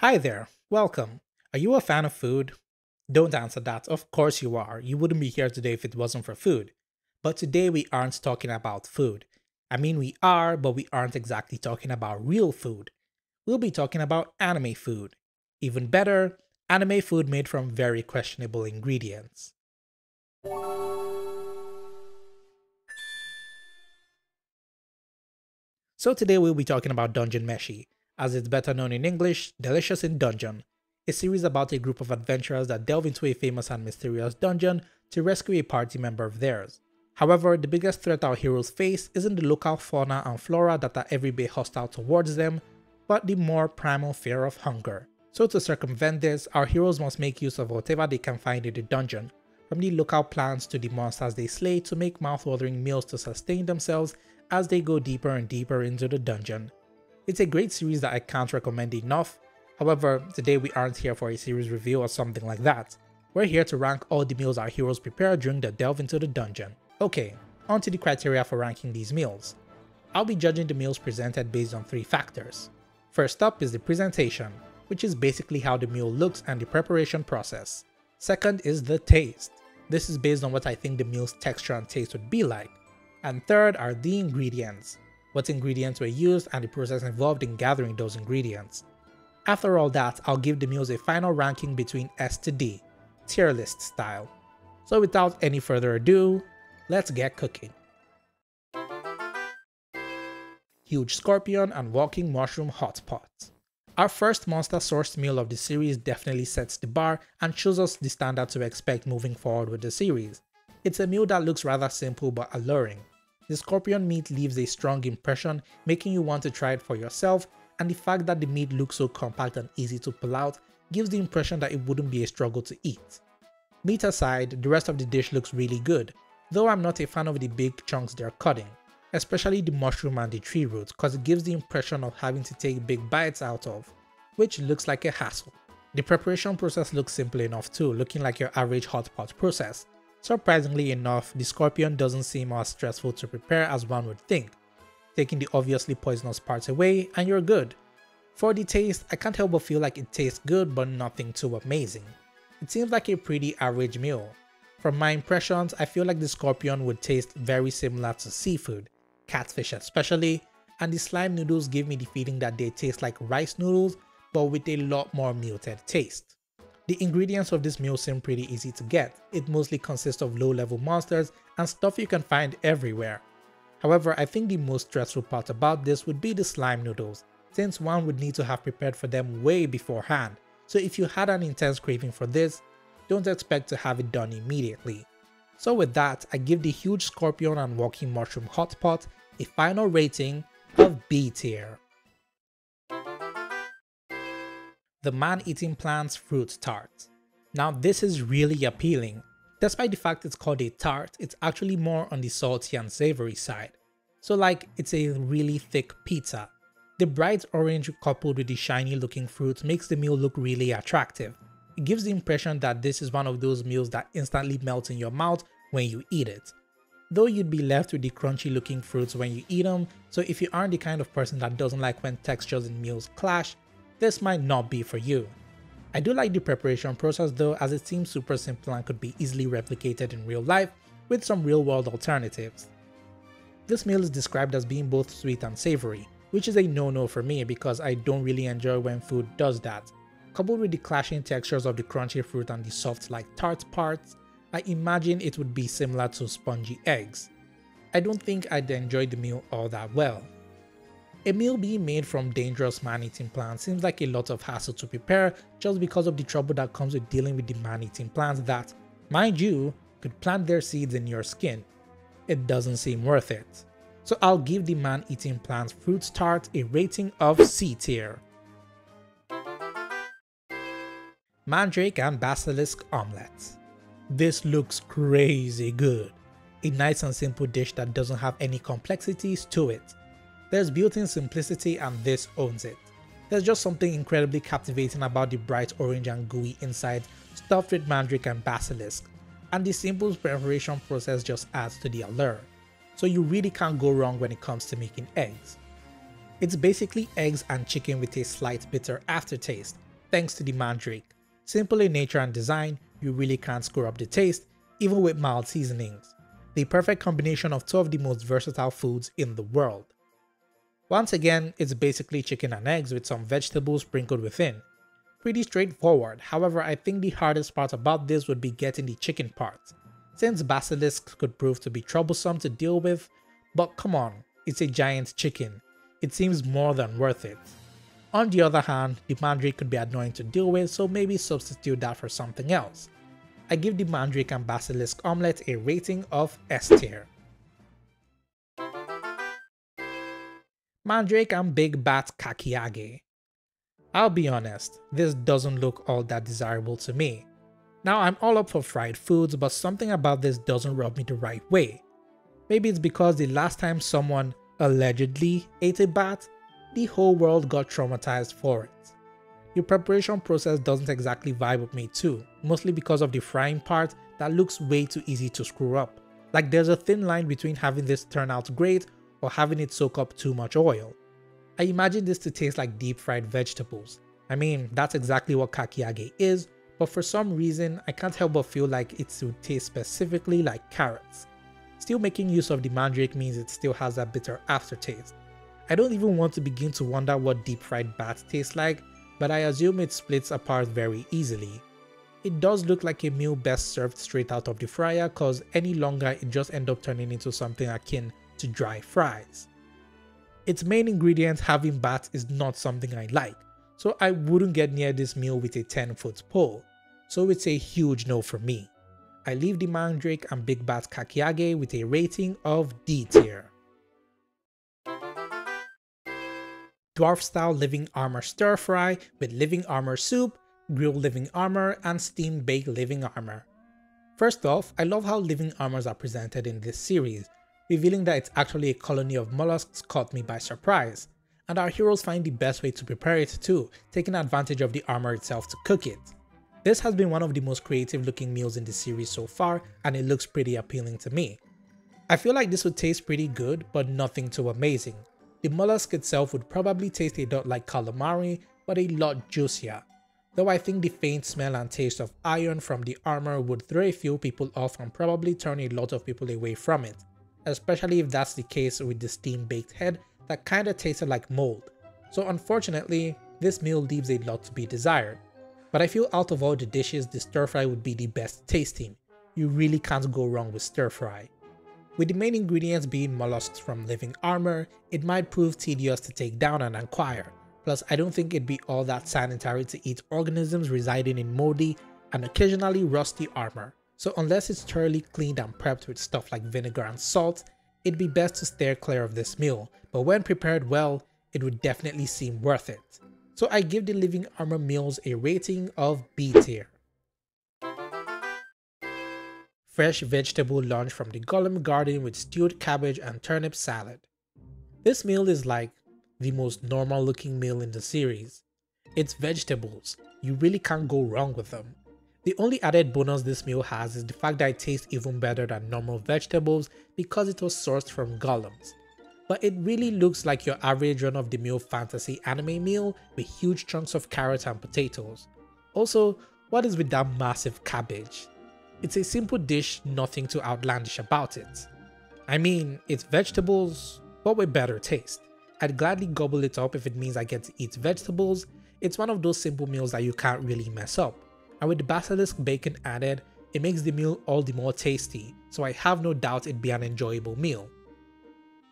Hi there, welcome. Are you a fan of food? Don't answer that, of course you are. You wouldn't be here today if it wasn't for food. But today we aren't talking about food. I mean, we are, but we aren't exactly talking about real food. We'll be talking about anime food. Even better, anime food made from very questionable ingredients. So today we'll be talking about Dungeon Meshi, as it's better known in English, Delicious in Dungeon, a series about a group of adventurers that delve into a famous and mysterious dungeon to rescue a party member of theirs. However, the biggest threat our heroes face isn't the local fauna and flora that are every bit hostile towards them, but the more primal fear of hunger. So to circumvent this, our heroes must make use of whatever they can find in the dungeon, from the local plants to the monsters they slay to make mouth-watering meals to sustain themselves as they go deeper and deeper into the dungeon. It's a great series that I can't recommend enough. However, today we aren't here for a series review or something like that. We're here to rank all the meals our heroes prepare during their delve into the dungeon. Okay, on to the criteria for ranking these meals. I'll be judging the meals presented based on 3 factors. First up is the presentation, which is basically how the meal looks and the preparation process. Second is the taste. This is based on what I think the meal's texture and taste would be like. And third are the ingredients, what ingredients were used and the process involved in gathering those ingredients. After all that, I'll give the meals a final ranking between S to D, tier list style. So without any further ado, let's get cooking. Huge Scorpion and Walking Mushroom Hot Pot. Our first monster sourced meal of the series definitely sets the bar and shows us the standard to expect moving forward with the series. It's a meal that looks rather simple but alluring. The scorpion meat leaves a strong impression, making you want to try it for yourself, and the fact that the meat looks so compact and easy to pull out gives the impression that it wouldn't be a struggle to eat. Meat aside, the rest of the dish looks really good, though I'm not a fan of the big chunks they're cutting, especially the mushroom and the tree roots, cause it gives the impression of having to take big bites out of, which looks like a hassle. The preparation process looks simple enough too, looking like your average hot pot process. Surprisingly enough, the scorpion doesn't seem as stressful to prepare as one would think. Taking the obviously poisonous parts away and you're good. For the taste, I can't help but feel like it tastes good but nothing too amazing. It seems like a pretty average meal. From my impressions, I feel like the scorpion would taste very similar to seafood, catfish especially, and the slime noodles give me the feeling that they taste like rice noodles but with a lot more muted taste. The ingredients of this meal seem pretty easy to get. It mostly consists of low-level monsters and stuff you can find everywhere. However, I think the most stressful part about this would be the slime noodles, since one would need to have prepared for them way beforehand, so if you had an intense craving for this, don't expect to have it done immediately. So with that, I give the Huge Scorpion and Walking Mushroom Hot Pot a final rating of B tier. The Man-Eating Plants Fruit Tart. Now this is really appealing. Despite the fact it's called a tart, it's actually more on the salty and savory side. So like, it's a really thick pizza. The bright orange coupled with the shiny looking fruit makes the meal look really attractive. It gives the impression that this is one of those meals that instantly melt in your mouth when you eat it. Though you'd be left with the crunchy looking fruits when you eat them, so if you aren't the kind of person that doesn't like when textures in meals clash, this might not be for you. I do like the preparation process though, as it seems super simple and could be easily replicated in real life with some real world alternatives. This meal is described as being both sweet and savory, which is a no-no for me because I don't really enjoy when food does that. Coupled with the clashing textures of the crunchy fruit and the soft like tart parts, I imagine it would be similar to spongy eggs. I don't think I'd enjoy the meal all that well. A meal being made from dangerous man-eating plants seems like a lot of hassle to prepare just because of the trouble that comes with dealing with the man-eating plants that, mind you, could plant their seeds in your skin. It doesn't seem worth it. So I'll give the Man-Eating Plants Fruit Tart a rating of C tier. Mandrake and Basilisk Omelets. This looks crazy good. A nice and simple dish that doesn't have any complexities to it. There's built-in simplicity and this owns it. There's just something incredibly captivating about the bright orange and gooey inside stuffed with mandrake and basilisk, and the simple preparation process just adds to the allure. So you really can't go wrong when it comes to making eggs. It's basically eggs and chicken with a slight bitter aftertaste, thanks to the Mandrake. Simple in nature and design, you really can't screw up the taste, even with mild seasonings. The perfect combination of two of the most versatile foods in the world. Once again, it's basically chicken and eggs with some vegetables sprinkled within. Pretty straightforward, however I think the hardest part about this would be getting the chicken part, since Basilisk could prove to be troublesome to deal with, but come on, it's a giant chicken. It seems more than worth it. On the other hand, the Mandrake could be annoying to deal with, so maybe substitute that for something else. I give the Mandrake and Basilisk omelette a rating of S tier. Mandrake and Big Bat Kakiage. I'll be honest, this doesn't look all that desirable to me. Now I'm all up for fried foods, but something about this doesn't rub me the right way. Maybe it's because the last time someone allegedly ate a bat, the whole world got traumatized for it. The preparation process doesn't exactly vibe with me too, mostly because of the frying part that looks way too easy to screw up. Like there's a thin line between having this turn out great or having it soak up too much oil. I imagine this to taste like deep fried vegetables. I mean, that's exactly what kakiage is, but for some reason I can't help but feel like it would taste specifically like carrots. Still making use of the Mandrake means it still has that bitter aftertaste. I don't even want to begin to wonder what deep fried bats taste like, but I assume it splits apart very easily. It does look like a meal best served straight out of the fryer, cause any longer it just ends up turning into something akin to dry fries. Its main ingredient, having bats, is not something I like, so I wouldn't get near this meal with a 10-foot pole, so it's a huge no for me. I leave the Mandrake and Big Bat Kakiage with a rating of D tier. Dwarf style living armor stir fry with living armor soup, grilled living armor, and steam baked living armor. First off, I love how living armors are presented in this series. Revealing that it's actually a colony of mollusks caught me by surprise, and our heroes find the best way to prepare it too, taking advantage of the armor itself to cook it. This has been one of the most creative looking meals in the series so far, and it looks pretty appealing to me. I feel like this would taste pretty good, but nothing too amazing. The mollusk itself would probably taste a lot like calamari, but a lot juicier. Though I think the faint smell and taste of iron from the armor would throw a few people off and probably turn a lot of people away from it, especially if that's the case with the steam baked head that kinda tasted like mold. So unfortunately, this meal leaves a lot to be desired. But I feel out of all the dishes, the stir fry would be the best tasting. You really can't go wrong with stir fry. With the main ingredients being mollusks from living armor, it might prove tedious to take down and acquire. Plus, I don't think it'd be all that sanitary to eat organisms residing in moldy and occasionally rusty armor. So unless it's thoroughly cleaned and prepped with stuff like vinegar and salt, it'd be best to steer clear of this meal, but when prepared well, it would definitely seem worth it. So I give the living armor meals a rating of B tier. Fresh vegetable lunch from the Golem garden with stewed cabbage and turnip salad. This meal is like the most normal looking meal in the series. It's vegetables, you really can't go wrong with them. The only added bonus this meal has is the fact that it tastes even better than normal vegetables because it was sourced from golems. But it really looks like your average run-of-the-mill fantasy anime meal with huge chunks of carrots and potatoes. Also, what is with that massive cabbage? It's a simple dish, nothing too outlandish about it. I mean, it's vegetables, but with better taste. I'd gladly gobble it up if it means I get to eat vegetables. It's one of those simple meals that you can't really mess up. And with the basilisk bacon added, it makes the meal all the more tasty, so I have no doubt it'd be an enjoyable meal.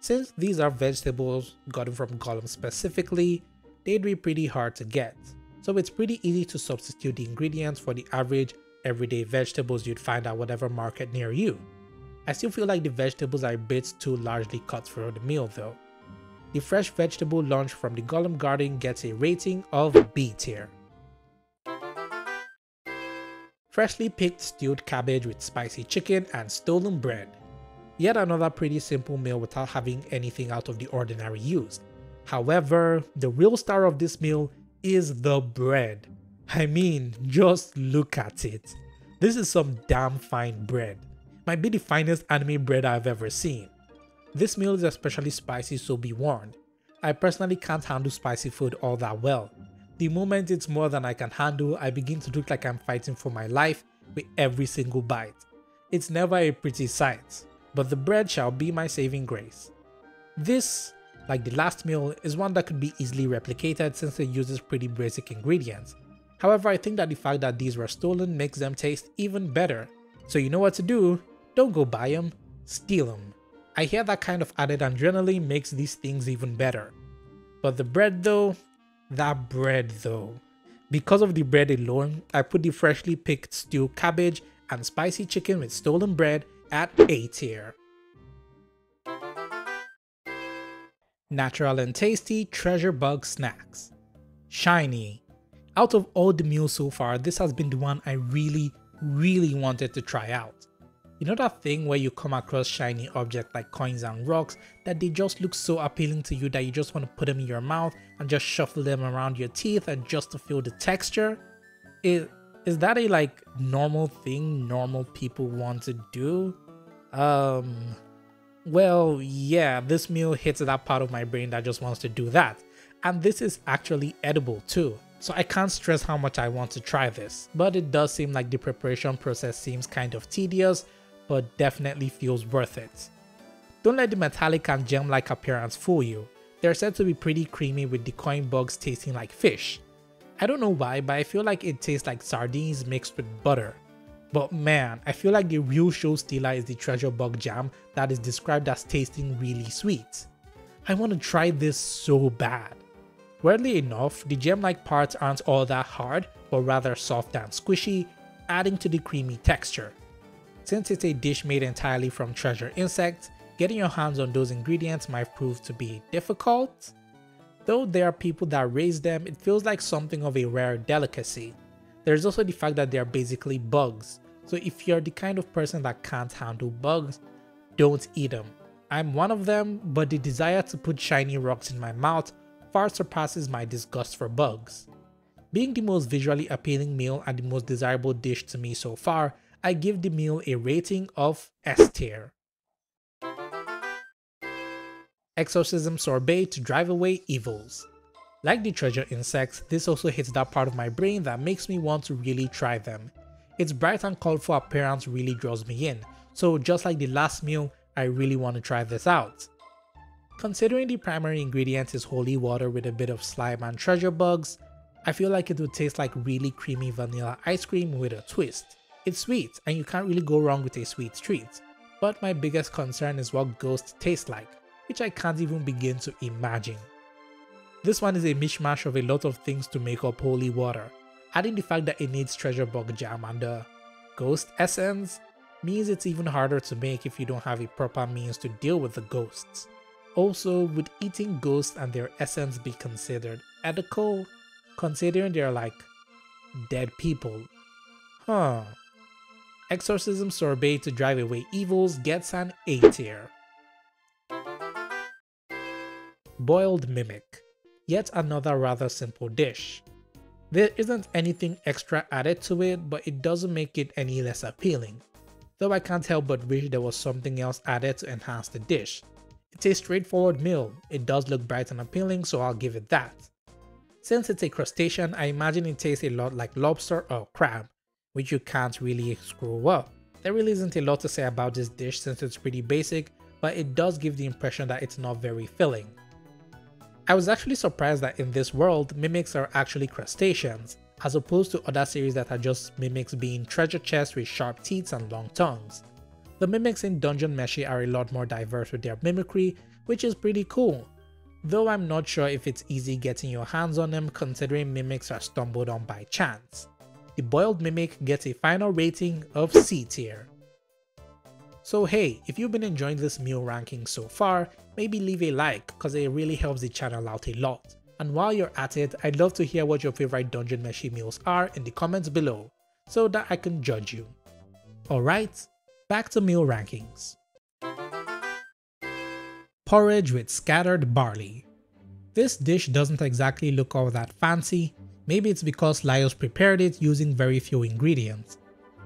Since these are vegetables gotten from Golem specifically, they'd be pretty hard to get, so it's pretty easy to substitute the ingredients for the average everyday vegetables you'd find at whatever market near you. I still feel like the vegetables are a bit too largely cut for the meal though. The fresh vegetable lunch from the Golem garden gets a rating of B tier. Freshly picked stewed cabbage with spicy chicken and stolen bread. Yet another pretty simple meal without having anything out of the ordinary used. However, the real star of this meal is the bread. I mean, just look at it. This is some damn fine bread. Might be the finest anime bread I've ever seen. This meal is especially spicy, so be warned. I personally can't handle spicy food all that well, The moment it's more than I can handle, I begin to look like I'm fighting for my life with every single bite. It's never a pretty sight, but the bread shall be my saving grace. This, like the last meal, is one that could be easily replicated since it uses pretty basic ingredients. However, I think that the fact that these were stolen makes them taste even better. So you know what to do, don't go buy them, steal them. I hear that kind of added adrenaline makes these things even better. But the bread though, because of the bread alone, I put the freshly picked stewed cabbage and spicy chicken with stolen bread at A tier. Natural and tasty treasure bug snacks. Shiny. Out of all the meals so far, this has been the one I really wanted to try out. You know that thing where you come across shiny objects like coins and rocks that they just look so appealing to you that you just want to put them in your mouth and just shuffle them around your teeth and just to feel the texture? Is that a like normal thing normal people want to do? Well, yeah, this meal hits that part of my brain that just wants to do that. And this is actually edible too. So I can't stress how much I want to try this. But it does seem like the preparation process seems kind of tedious, but definitely feels worth it. Don't let the metallic and gem-like appearance fool you. They're said to be pretty creamy with the coin bugs tasting like fish. I don't know why, but I feel like it tastes like sardines mixed with butter. But man, I feel like the real show stealer is the treasure bug jam that is described as tasting really sweet. I want to try this so bad. Weirdly enough, the gem-like parts aren't all that hard, but rather soft and squishy, adding to the creamy texture. Since it's a dish made entirely from treasure insects, getting your hands on those ingredients might prove to be difficult. Though there are people that raise them, it feels like something of a rare delicacy. There's also the fact that they are basically bugs, so if you're the kind of person that can't handle bugs, don't eat them. I'm one of them, but the desire to put shiny rocks in my mouth far surpasses my disgust for bugs. Being the most visually appealing meal and the most desirable dish to me so far, I give the meal a rating of S tier. Exorcism sorbet to drive away evils. Like the treasure insects, this also hits that part of my brain that makes me want to really try them. Its bright and colorful appearance really draws me in, so just like the last meal, I really want to try this out. Considering the primary ingredient is holy water with a bit of slime and treasure bugs, I feel like it would taste like really creamy vanilla ice cream with a twist. It's sweet and you can't really go wrong with a sweet treat, but my biggest concern is what ghost tastes like, which I can't even begin to imagine. This one is a mishmash of a lot of things to make up holy water. Adding the fact that it needs treasure bug jam and the ghost essence means it's even harder to make if you don't have a proper means to deal with the ghosts. Also, would eating ghosts and their essence be considered ethical, considering they're like dead people? Exorcism sorbet to drive away evils gets an A tier. Boiled mimic. Yet another rather simple dish. There isn't anything extra added to it, but it doesn't make it any less appealing. Though I can't help but wish there was something else added to enhance the dish. It's a straightforward meal, it does look bright and appealing, so I'll give it that. Since it's a crustacean, I imagine it tastes a lot like lobster or crab, which you can't really screw up. There really isn't a lot to say about this dish since it's pretty basic, but it does give the impression that it's not very filling. I was actually surprised that in this world, mimics are actually crustaceans, as opposed to other series that are just mimics being treasure chests with sharp teeth and long tongues. The mimics in Dungeon Meshi are a lot more diverse with their mimicry, which is pretty cool, though I'm not sure if it's easy getting your hands on them considering mimics are stumbled on by chance. The boiled mimic gets a final rating of C tier. So hey, if you've been enjoying this meal ranking so far, maybe leave a like cause it really helps the channel out a lot. And while you're at it, I'd love to hear what your favorite Dungeon Meshi meals are in the comments below, so that I can judge you. Alright, back to meal rankings. Porridge with scattered barley. This dish doesn't exactly look all that fancy, maybe it's because Laios prepared it using very few ingredients.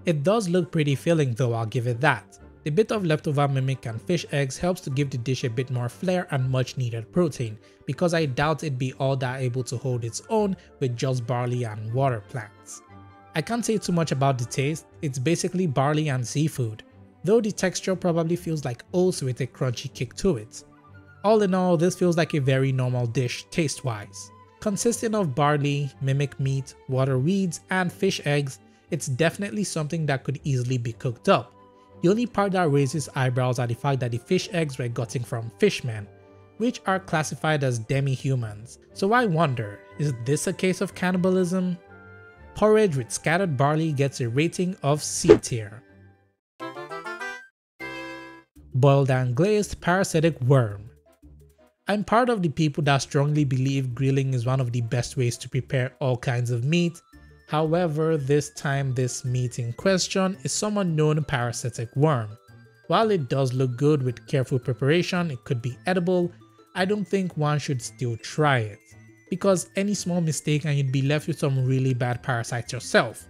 It does look pretty filling though, I'll give it that. The bit of leftover mimic and fish eggs helps to give the dish a bit more flair and much needed protein, because I doubt it'd be all that able to hold its own with just barley and water plants. I can't say too much about the taste, it's basically barley and seafood, though the texture probably feels like oats with a crunchy kick to it. All in all, this feels like a very normal dish taste-wise. Consisting of barley, mimic meat, water weeds, and fish eggs, it's definitely something that could easily be cooked up. The only part that raises eyebrows are the fact that the fish eggs were gotten from fishmen, which are classified as demi-humans. So I wonder, is this a case of cannibalism? Porridge with scattered barley gets a rating of C tier. Boiled and glazed parasitic worm. I'm part of the people that strongly believe grilling is one of the best ways to prepare all kinds of meat. However, this time this meat in question is some unknown parasitic worm. While it does look good with careful preparation, it could be edible, I don't think one should still try it, because any small mistake and you'd be left with some really bad parasites yourself.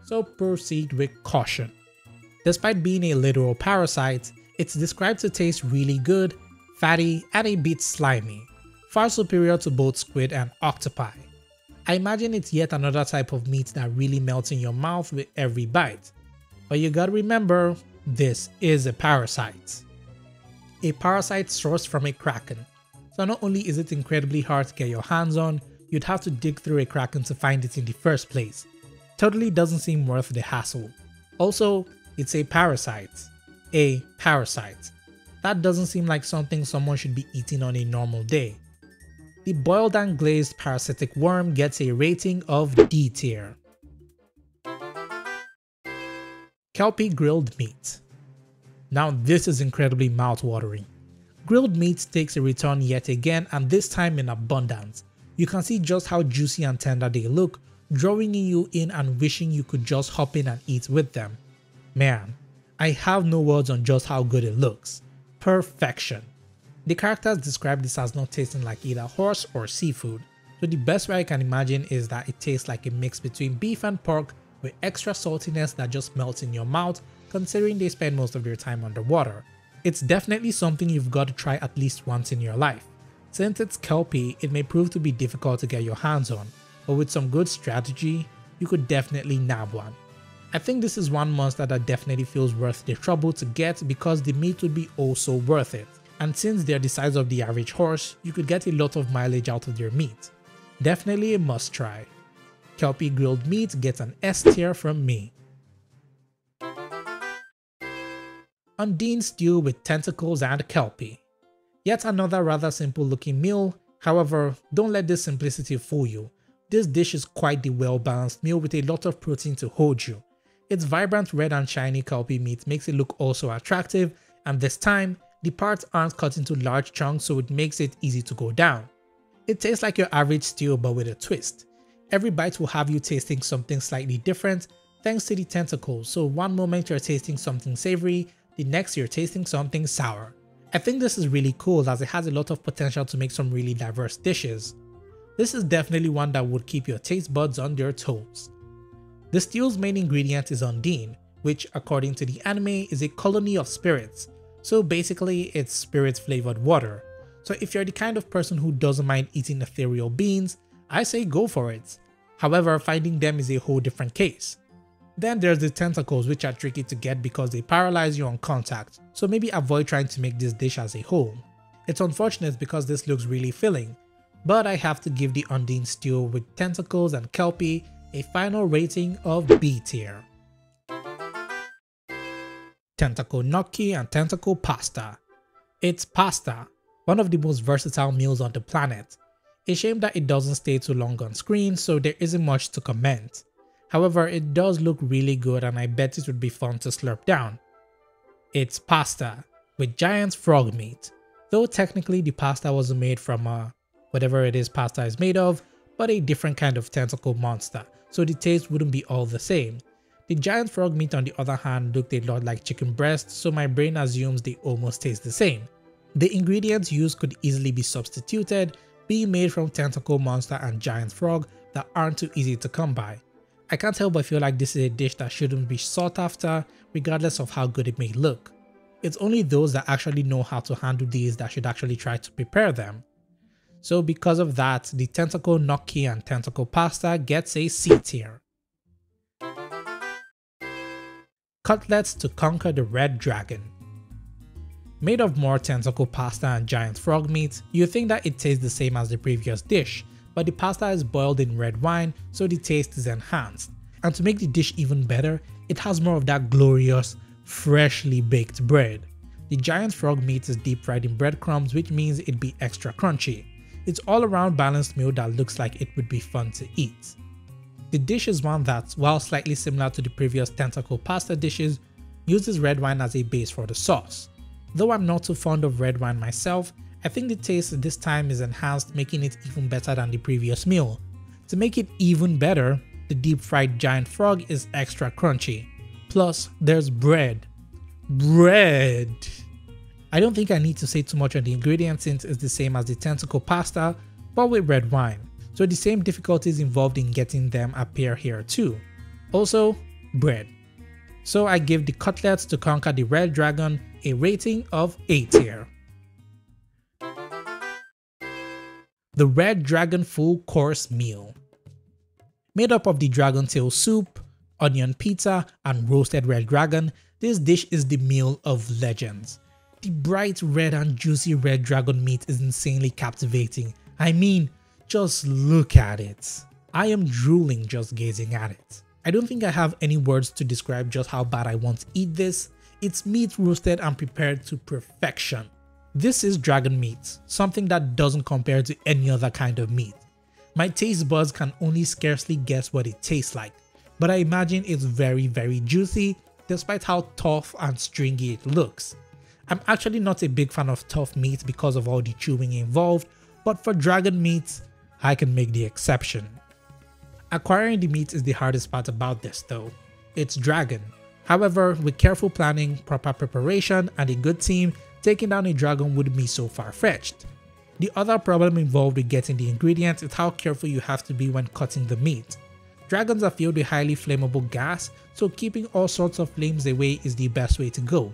So proceed with caution. Despite being a literal parasite, it's described to taste really good, fatty, and a bit slimy, far superior to both squid and octopi. I imagine it's yet another type of meat that really melts in your mouth with every bite. But you gotta remember, this is a parasite. A parasite sourced from a kraken. So not only is it incredibly hard to get your hands on, you'd have to dig through a kraken to find it in the first place. Totally doesn't seem worth the hassle. Also, it's a parasite. A parasite. That doesn't seem like something someone should be eating on a normal day. The boiled and glazed parasitic worm gets a rating of D tier. Kelpie grilled meat. Now this is incredibly mouth-watering. Grilled meat takes a return yet again, and this time in abundance. You can see just how juicy and tender they look, drawing you in and wishing you could just hop in and eat with them. Man, I have no words on just how good it looks. Perfection. The characters describe this as not tasting like either horse or seafood, so the best way I can imagine is that it tastes like a mix between beef and pork with extra saltiness that just melts in your mouth, considering they spend most of their time underwater. It's definitely something you've got to try at least once in your life. Since it's Kelpie, it may prove to be difficult to get your hands on, but with some good strategy, you could definitely nab one. I think this is one monster that definitely feels worth the trouble to get because the meat would be also worth it. And since they're the size of the average horse, you could get a lot of mileage out of their meat. Definitely a must try. Kelpie grilled meat gets an S tier from me. Undine stew with tentacles and Kelpie. Yet another rather simple looking meal, however, don't let this simplicity fool you. This dish is quite the well balanced meal with a lot of protein to hold you. Its vibrant red and shiny Kelpie meat makes it look also attractive, and this time, the parts aren't cut into large chunks, so it makes it easy to go down. It tastes like your average stew but with a twist. Every bite will have you tasting something slightly different thanks to the tentacles, so one moment you're tasting something savory, the next you're tasting something sour. I think this is really cool as it has a lot of potential to make some really diverse dishes. This is definitely one that would keep your taste buds on their toes. The stew's main ingredient is Undine, which according to the anime is a colony of spirits. So basically it's spirit flavored water. So if you're the kind of person who doesn't mind eating ethereal beans, I say go for it. However, finding them is a whole different case. Then there's the tentacles, which are tricky to get because they paralyze you on contact, so maybe avoid trying to make this dish as a whole. It's unfortunate because this looks really filling, but I have to give the Undine stew with tentacles and Kelpie a final rating of B tier. Tentacle gnocchi and tentacle pasta. It's pasta, one of the most versatile meals on the planet. A shame that it doesn't stay too long on screen, so there isn't much to comment. However, it does look really good and I bet it would be fun to slurp down. It's pasta, with giant frog meat. Though technically the pasta wasn't made from whatever it is pasta is made of, but a different kind of tentacle monster, so the taste wouldn't be all the same. The giant frog meat on the other hand looked a lot like chicken breast, so my brain assumes they almost taste the same. The ingredients used could easily be substituted, being made from tentacle monster and giant frog that aren't too easy to come by. I can't help but feel like this is a dish that shouldn't be sought after, regardless of how good it may look. It's only those that actually know how to handle these that should actually try to prepare them. So because of that, the Tentacle Gnocchi and Tentacle Pasta gets a C tier. Cutlets to conquer the Red Dragon. Made of more tentacle pasta and giant frog meat, you think that it tastes the same as the previous dish, but the pasta is boiled in red wine, so the taste is enhanced. And to make the dish even better, it has more of that glorious, freshly baked bread. The giant frog meat is deep fried in breadcrumbs, which means it'd be extra crunchy. It's all around balanced meal that looks like it would be fun to eat. The dish is one that, while slightly similar to the previous tentacle pasta dishes, uses red wine as a base for the sauce. Though I'm not too fond of red wine myself, I think the taste this time is enhanced, making it even better than the previous meal. To make it even better, the deep fried giant frog is extra crunchy. Plus, there's bread. Bread! I don't think I need to say too much on the ingredients since it's the same as the tentacle pasta, but with red wine. So the same difficulties involved in getting them appear here too. Also, bread. So I give the Cutlets to conquer the Red Dragon a rating of A tier. The Red Dragon Full Course Meal. Made up of the dragon tail soup, onion pizza, and roasted red dragon, this dish is the meal of legends. The bright red and juicy red dragon meat is insanely captivating. I mean, just look at it. I am drooling just gazing at it. I don't think I have any words to describe just how bad I want to eat this. It's meat roasted and prepared to perfection. This is dragon meat, something that doesn't compare to any other kind of meat. My taste buds can only scarcely guess what it tastes like, but I imagine it's very juicy despite how tough and stringy it looks. I'm actually not a big fan of tough meat because of all the chewing involved, but for dragon meat, I can make the exception. Acquiring the meat is the hardest part about this though. It's dragon. However, with careful planning, proper preparation, and a good team, taking down a dragon wouldn't be so far-fetched. The other problem involved with getting the ingredients is how careful you have to be when cutting the meat. Dragons are filled with highly flammable gas, so keeping all sorts of flames away is the best way to go.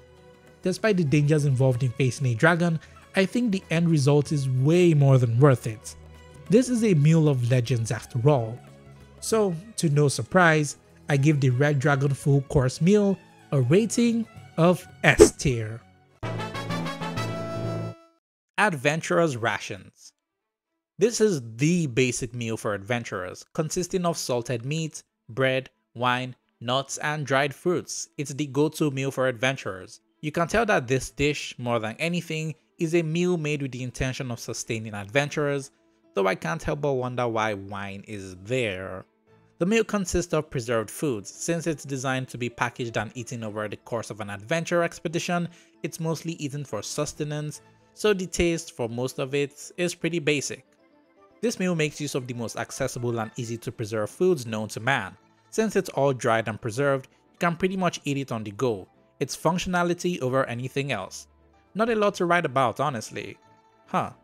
Despite the dangers involved in facing a dragon, I think the end result is way more than worth it. This is a meal of legends after all. So, to no surprise, I give the Red Dragon Full Course Meal a rating of S tier. Adventurer's Rations. This is the basic meal for adventurers, consisting of salted meat, bread, wine, nuts, and dried fruits. It's the go-to meal for adventurers. You can tell that this dish, more than anything, is a meal made with the intention of sustaining adventurers, though I can't help but wonder why wine is there. The meal consists of preserved foods. Since it's designed to be packaged and eaten over the course of an adventure expedition, it's mostly eaten for sustenance, so the taste for most of it is pretty basic. This meal makes use of the most accessible and easy to preserve foods known to man. Since it's all dried and preserved, you can pretty much eat it on the go. It's functionality over anything else. Not a lot to write about, honestly. Now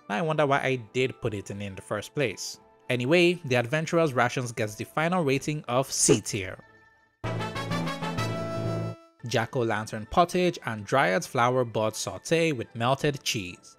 I wonder why I did put it in the first place. Anyway, the Adventurer's Rations gets the final rating of C tier. Jack-o'-lantern pottage and Dryad's flower bud sauté with melted cheese.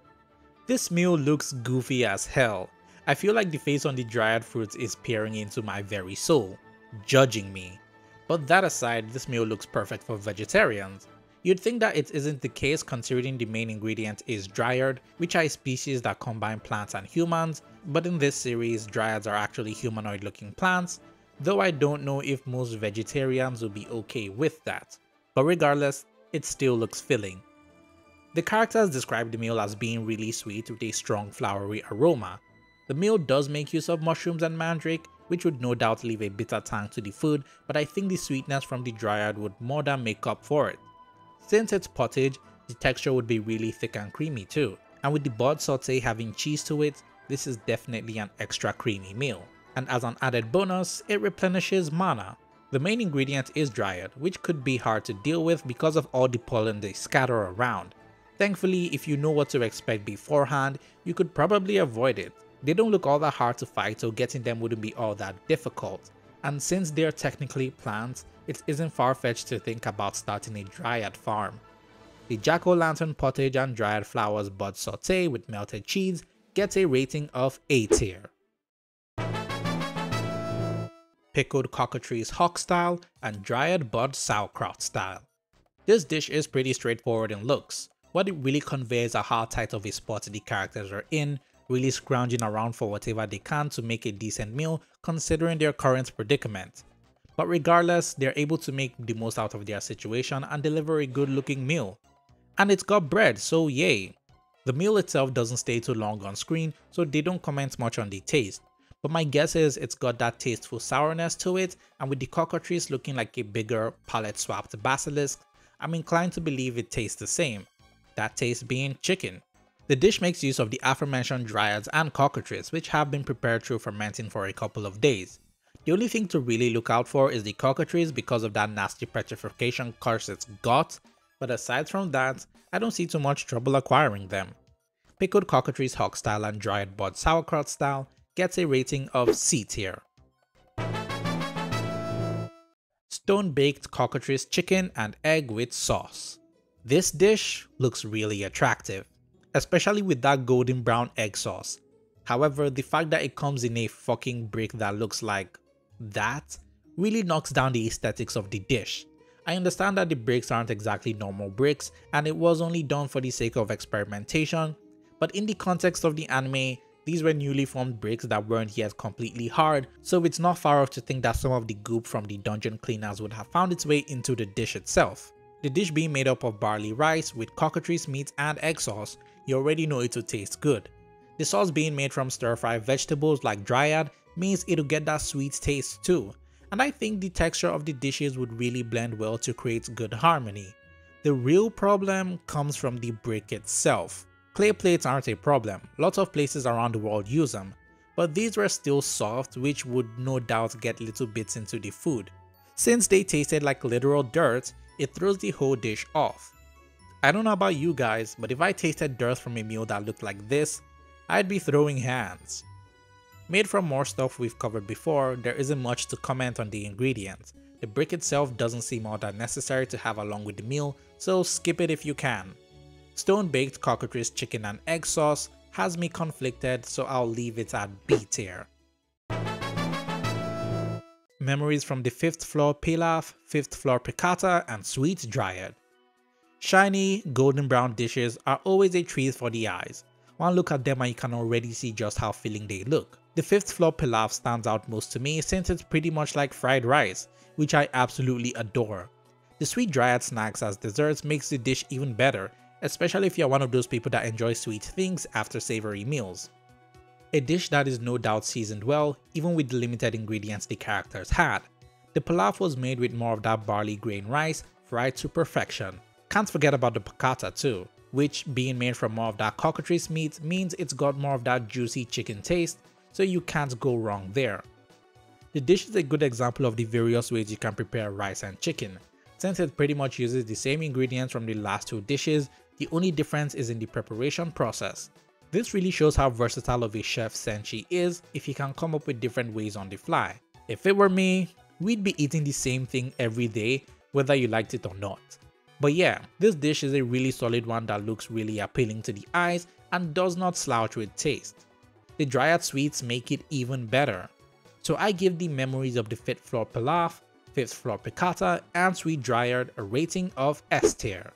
This meal looks goofy as hell. I feel like the face on the Dryad fruit is peering into my very soul, judging me. But that aside, this meal looks perfect for vegetarians. You'd think that it isn't the case considering the main ingredient is Dryad, which are a species that combine plants and humans, but in this series, Dryads are actually humanoid looking plants, though I don't know if most vegetarians will be okay with that. But regardless, it still looks filling. The characters describe the meal as being really sweet with a strong flowery aroma. The meal does make use of mushrooms and mandrake, which would no doubt leave a bitter tang to the food, but I think the sweetness from the Dryad would more than make up for it. Since it's pottage, the texture would be really thick and creamy too, and with the bud sauté having cheese to it, this is definitely an extra creamy meal. And as an added bonus, it replenishes mana. The main ingredient is Dryad, which could be hard to deal with because of all the pollen they scatter around. Thankfully, if you know what to expect beforehand, you could probably avoid it. They don't look all that hard to fight, so getting them wouldn't be all that difficult. And since they're technically plants, it isn't far-fetched to think about starting a Dryad farm. The jack-o'-lantern pottage and dried flowers bud saute with melted cheese gets a rating of A tier. Pickled cockatrice Hock style and dried bud sauerkraut style. This dish is pretty straightforward in looks. What it really conveys are how tight of a spot the characters are in, really scrounging around for whatever they can to make a decent meal considering their current predicament. But regardless, they're able to make the most out of their situation and deliver a good looking meal. And it's got bread, so yay. The meal itself doesn't stay too long on screen, so they don't comment much on the taste. But my guess is it's got that tasteful sourness to it, and with the cockatrice looking like a bigger palate swapped basilisk, I'm inclined to believe it tastes the same. That taste being chicken. The dish makes use of the aforementioned dryads and cockatrice, which have been prepared through fermenting for a couple of days. The only thing to really look out for is the cockatrice because of that nasty petrification curse it's got, but aside from that, I don't see too much trouble acquiring them. Pickled cockatrice Hock style and dried bud sauerkraut style gets a rating of C tier. Stone baked cockatrice chicken and egg with sauce. This dish looks really attractive, especially with that golden brown egg sauce. However, the fact that it comes in a fucking brick that looks like that really knocks down the aesthetics of the dish. I understand that the bricks aren't exactly normal bricks and it was only done for the sake of experimentation, but in the context of the anime, these were newly formed bricks that weren't yet completely hard, so it's not far off to think that some of the goop from the dungeon cleaners would have found its way into the dish itself. The dish being made up of barley rice with cockatrice meat and egg sauce, you already know it will taste good. The sauce being made from stir-fried vegetables like dryad means it'll get that sweet taste too, and I think the texture of the dishes would really blend well to create good harmony. The real problem comes from the brick itself. Clay plates aren't a problem, lots of places around the world use them, but these were still soft, which would no doubt get little bits into the food. Since they tasted like literal dirt, it throws the whole dish off. I don't know about you guys, but if I tasted dirt from a meal that looked like this, I'd be throwing hands. Made from more stuff we've covered before, there isn't much to comment on the ingredients. The brick itself doesn't seem all that necessary to have along with the meal, so skip it if you can. Stone baked cockatrice chicken and egg sauce has me conflicted, so I'll leave it at B tier. Memories from the 5th floor Pilaf, 5th floor piccata, and sweet dryad. Shiny, golden brown dishes are always a treat for the eyes. One look at them and you can already see just how filling they look. The 5th floor Pilaf stands out most to me since it's pretty much like fried rice, which I absolutely adore. The sweet dryad snacks as desserts makes the dish even better, especially if you're one of those people that enjoy sweet things after savory meals. A dish that is no doubt seasoned well, even with the limited ingredients the characters had. The pilaf was made with more of that barley grain rice, fried to perfection. Can't forget about the piccata too, which being made from more of that cockatrice meat means it's got more of that juicy chicken taste, so you can't go wrong there. The dish is a good example of the various ways you can prepare rice and chicken. Since it pretty much uses the same ingredients from the last two dishes, the only difference is in the preparation process. This really shows how versatile of a chef Senshi is if he can come up with different ways on the fly. If it were me, we'd be eating the same thing every day, whether you liked it or not. But yeah, this dish is a really solid one that looks really appealing to the eyes and does not slouch with taste. The dryad sweets make it even better. So I give the memories of the 5th floor pilaf, 5th floor piccata, and sweet dryad a rating of S tier.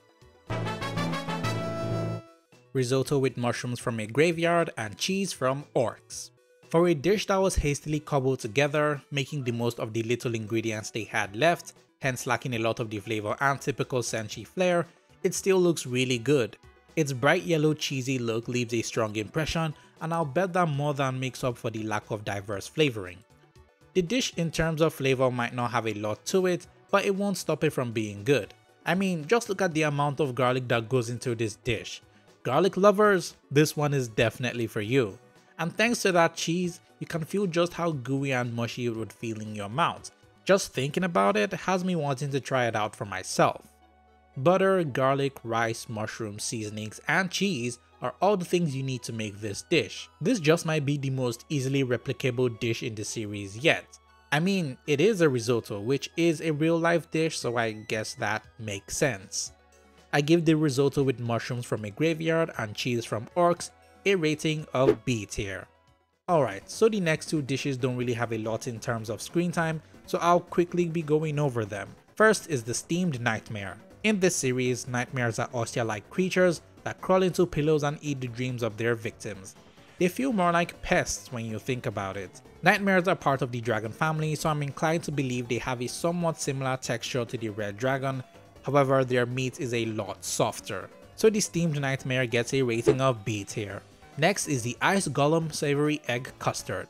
Risotto with mushrooms from a graveyard and cheese from orcs. For a dish that was hastily cobbled together, making the most of the little ingredients they had left, hence lacking a lot of the flavor and typical Senshi flair, it still looks really good. Its bright yellow cheesy look leaves a strong impression, and I'll bet that more than makes up for the lack of diverse flavoring. The dish in terms of flavor might not have a lot to it, but it won't stop it from being good. I mean, just look at the amount of garlic that goes into this dish. Garlic lovers, this one is definitely for you. And thanks to that cheese, you can feel just how gooey and mushy it would feel in your mouth. Just thinking about it has me wanting to try it out for myself. Butter, garlic, rice, mushrooms, seasonings, and cheese are all the things you need to make this dish. This just might be the most easily replicable dish in the series yet. I mean, it is a risotto, which is a real life dish, so I guess that makes sense. I give the risotto with mushrooms from a graveyard and cheese from orcs a rating of B tier. Alright, so the next two dishes don't really have a lot in terms of screen time, so I'll quickly be going over them. First is the steamed nightmare. In this series, nightmares are ostia-like creatures that crawl into pillows and eat the dreams of their victims. They feel more like pests when you think about it. Nightmares are part of the dragon family, so I'm inclined to believe they have a somewhat similar texture to the red dragon, however their meat is a lot softer. So the steamed nightmare gets a rating of B tier. Next is the Ice Golem Savory Egg Custard.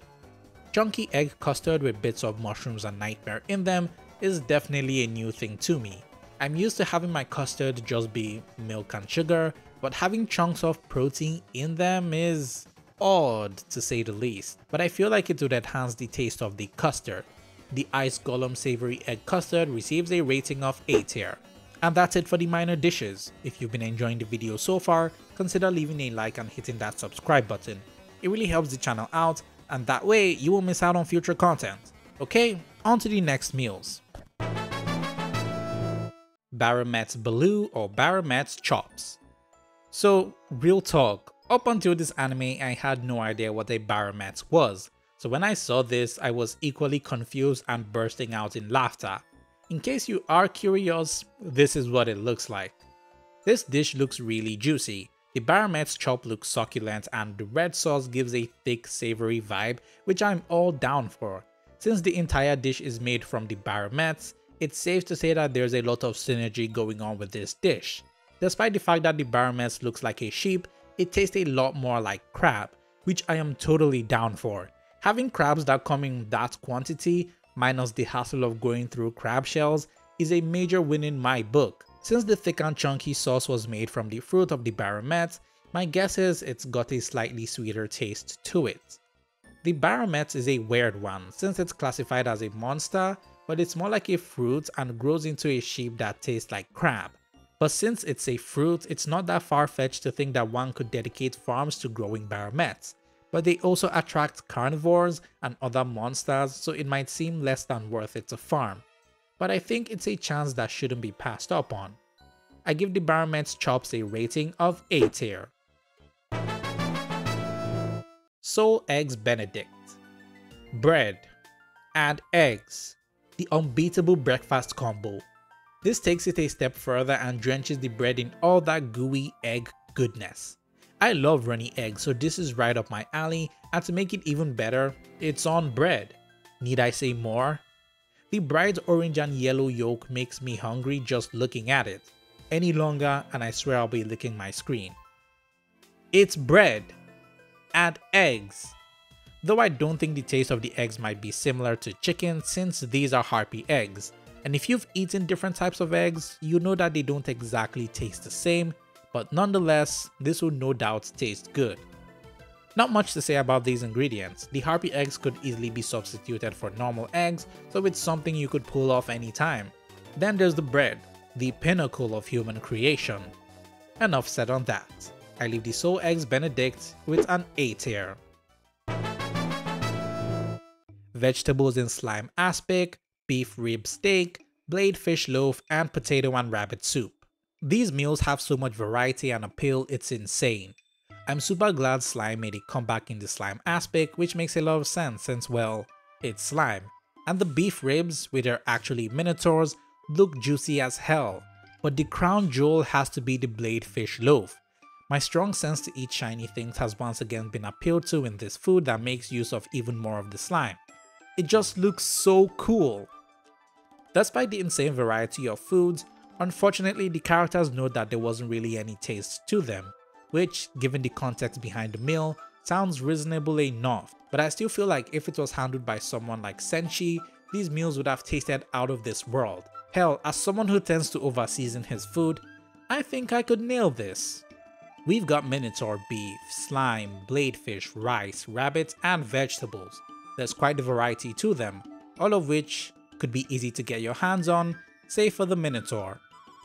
Chunky egg custard with bits of mushrooms and nightmare in them is definitely a new thing to me. I'm used to having my custard just be milk and sugar, but having chunks of protein in them is odd to say the least, but I feel like it would enhance the taste of the custard. The Ice Golem Savory Egg Custard receives a rating of A tier. And that's it for the minor dishes. If you've been enjoying the video so far, consider leaving a like and hitting that subscribe button. It really helps the channel out, and that way you won't miss out on future content. Okay, on to the next meals. Barometz Baloo or Barometz Chops. So, real talk, up until this anime I had no idea what a Barometz was, so when I saw this I was equally confused and bursting out in laughter. In case you are curious, this is what it looks like. This dish looks really juicy. The Barometz chop looks succulent and the red sauce gives a thick savory vibe, which I'm all down for. Since the entire dish is made from the Barometz, it's safe to say that there's a lot of synergy going on with this dish. Despite the fact that the Barometz looks like a sheep, it tastes a lot more like crab, which I am totally down for. Having crabs that come in that quantity, minus the hassle of going through crab shells, is a major win in my book. Since the thick and chunky sauce was made from the fruit of the Barometz, my guess is it's got a slightly sweeter taste to it. The Barometz is a weird one since it's classified as a monster, but it's more like a fruit and grows into a sheep that tastes like crab. But since it's a fruit, it's not that far-fetched to think that one could dedicate farms to growing Barometz. But they also attract carnivores and other monsters, so it might seem less than worth it to farm. But I think it's a chance that shouldn't be passed up on. I give the Barometz chops a rating of A tier. Soul Eggs Benedict. Bread and eggs. The unbeatable breakfast combo. This takes it a step further and drenches the bread in all that gooey egg goodness. I love runny eggs, so this is right up my alley, and to make it even better, it's on bread. Need I say more? The bright orange and yellow yolk makes me hungry just looking at it. Any longer and I swear I'll be licking my screen. It's bread and eggs. Though I don't think the taste of the eggs might be similar to chicken since these are harpy eggs. And if you've eaten different types of eggs, you know that they don't exactly taste the same, but nonetheless, this will no doubt taste good. Not much to say about these ingredients. The harpy eggs could easily be substituted for normal eggs, so it's something you could pull off anytime. Then there's the bread, the pinnacle of human creation. Enough said on that. I leave the Soul Eggs Benedict with an A tier. Vegetables in slime aspic, beef rib steak, blade fish loaf, and potato and rabbit soup. These meals have so much variety and appeal, it's insane. I'm super glad slime made a comeback in the slime aspect, which makes a lot of sense since, well, it's slime. And the beef ribs, which are actually minotaurs, look juicy as hell. But the crown jewel has to be the blade fish loaf. My strong sense to eat shiny things has once again been appealed to in this food that makes use of even more of the slime. It just looks so cool. Despite the insane variety of foods, unfortunately the characters know that there wasn't really any taste to them, which, given the context behind the meal, sounds reasonable enough, but I still feel like if it was handled by someone like Senshi, these meals would have tasted out of this world. Hell, as someone who tends to over-season his food, I think I could nail this. We've got minotaur beef, slime, bladefish, rice, rabbit, and vegetables. There's quite a variety to them, all of which could be easy to get your hands on, save for the minotaur.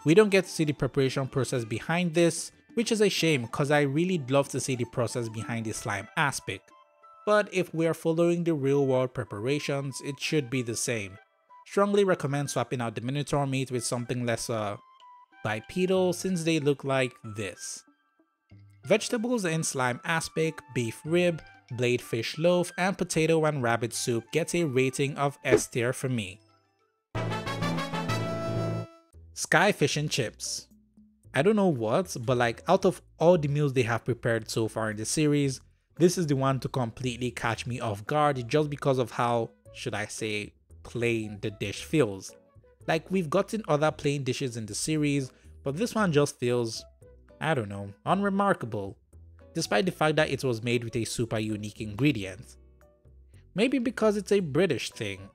We don't get to see the preparation process behind this, which is a shame cause I really love to see the process behind the slime aspect. But if we're following the real world preparations, it should be the same. Strongly recommend swapping out the minotaur meat with something less bipedal since they look like this. Vegetables in slime aspic, beef rib, bladefish loaf, and potato and rabbit soup get a rating of S tier for me. Sky fish and chips. I don't know what, but like out of all the meals they have prepared so far in the series, this is the one to completely catch me off guard just because of how, should I say, plain the dish feels. Like we've gotten other plain dishes in the series, but this one just feels, I don't know, unremarkable, despite the fact that it was made with a super unique ingredient. Maybe because it's a British thing.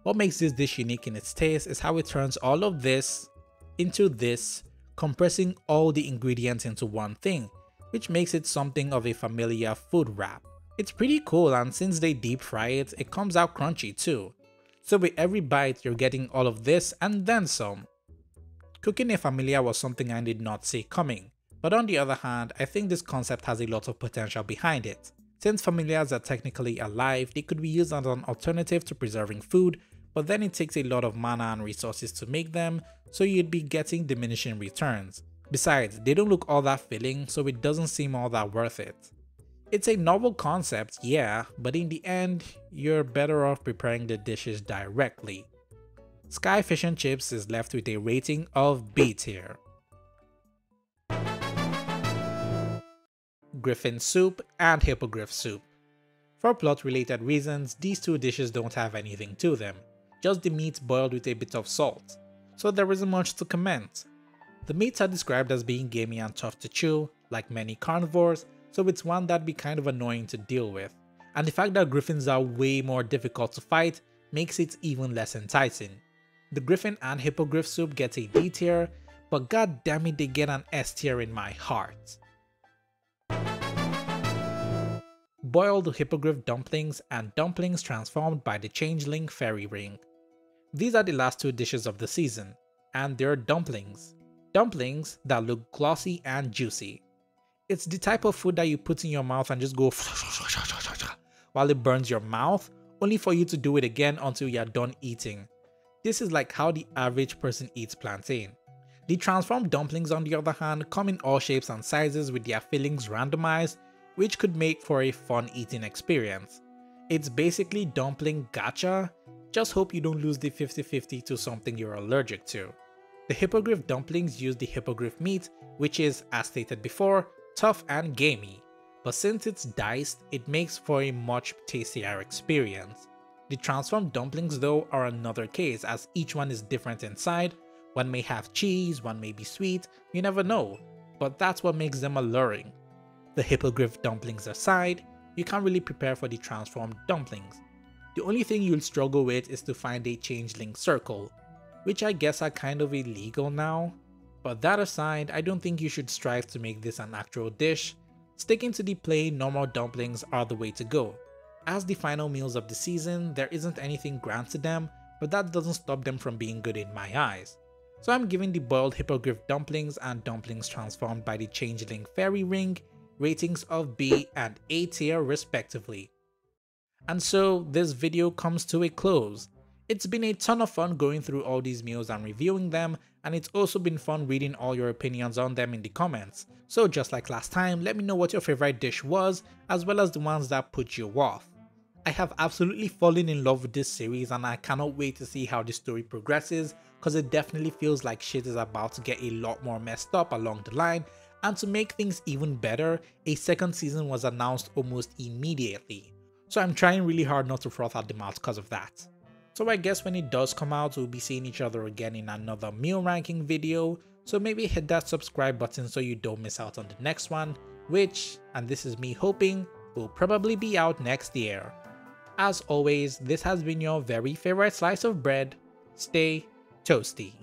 What makes this dish unique in its taste is how it turns all of this into this, compressing all the ingredients into one thing, which makes it something of a familiar food wrap. It's pretty cool, and since they deep fry it, it comes out crunchy too. So with every bite you're getting all of this and then some. Cooking a familiar was something I did not see coming, but on the other hand, I think this concept has a lot of potential behind it. Since familiars are technically alive, they could be used as an alternative to preserving food, but then it takes a lot of mana and resources to make them, so you'd be getting diminishing returns. Besides, they don't look all that filling, so it doesn't seem all that worth it. It's a novel concept, yeah, but in the end, you're better off preparing the dishes directly. Sky fish and chips is left with a rating of B tier. Griffin soup and Hippogriff soup. For plot related reasons, these two dishes don't have anything to them, just the meat boiled with a bit of salt, so there isn't much to comment. The meats are described as being gamey and tough to chew, like many carnivores, so it's one that'd be kind of annoying to deal with, and the fact that griffins are way more difficult to fight makes it even less enticing. The Griffin and Hippogriff soup gets a D tier, but god damn it, they get an S tier in my heart. Boiled Hippogriff dumplings and dumplings transformed by the changeling fairy ring. These are the last two dishes of the season, and they're dumplings. Dumplings that look glossy and juicy. It's the type of food that you put in your mouth and just go while it burns your mouth, only for you to do it again until you're done eating. This is like how the average person eats plantain. The transformed dumplings, on the other hand, come in all shapes and sizes with their fillings randomized, which could make for a fun eating experience. It's basically dumpling gacha, just hope you don't lose the 50-50 to something you're allergic to. The Hippogriff dumplings use the Hippogriff meat, which is, as stated before, tough and gamey, but since it's diced, it makes for a much tastier experience. The transformed dumplings though are another case, as each one is different inside. One may have cheese, one may be sweet, you never know, but that's what makes them alluring. The Hippogriff dumplings aside, you can't really prepare for the transformed dumplings. The only thing you'll struggle with is to find a changeling circle, which I guess are kind of illegal now. But that aside, I don't think you should strive to make this an actual dish. Sticking to the plain normal dumplings are the way to go. As the final meals of the season, there isn't anything grand to them, but that doesn't stop them from being good in my eyes. So I'm giving the boiled Hippogriff dumplings and dumplings transformed by the changeling fairy ring ratings of B and A tier respectively. And so this video comes to a close. It's been a ton of fun going through all these meals and reviewing them, and it's also been fun reading all your opinions on them in the comments. So just like last time, let me know what your favorite dish was, as well as the ones that put you off. I have absolutely fallen in love with this series, and I cannot wait to see how the story progresses, cause it definitely feels like shit is about to get a lot more messed up along the line, and to make things even better, a second season was announced almost immediately. So I'm trying really hard not to froth at the mouth cause of that. So I guess when it does come out, we'll be seeing each other again in another meal ranking video, so maybe hit that subscribe button so you don't miss out on the next one, which, and this is me hoping, will probably be out next year. As always, this has been your very favorite slice of bread. Stay toasty.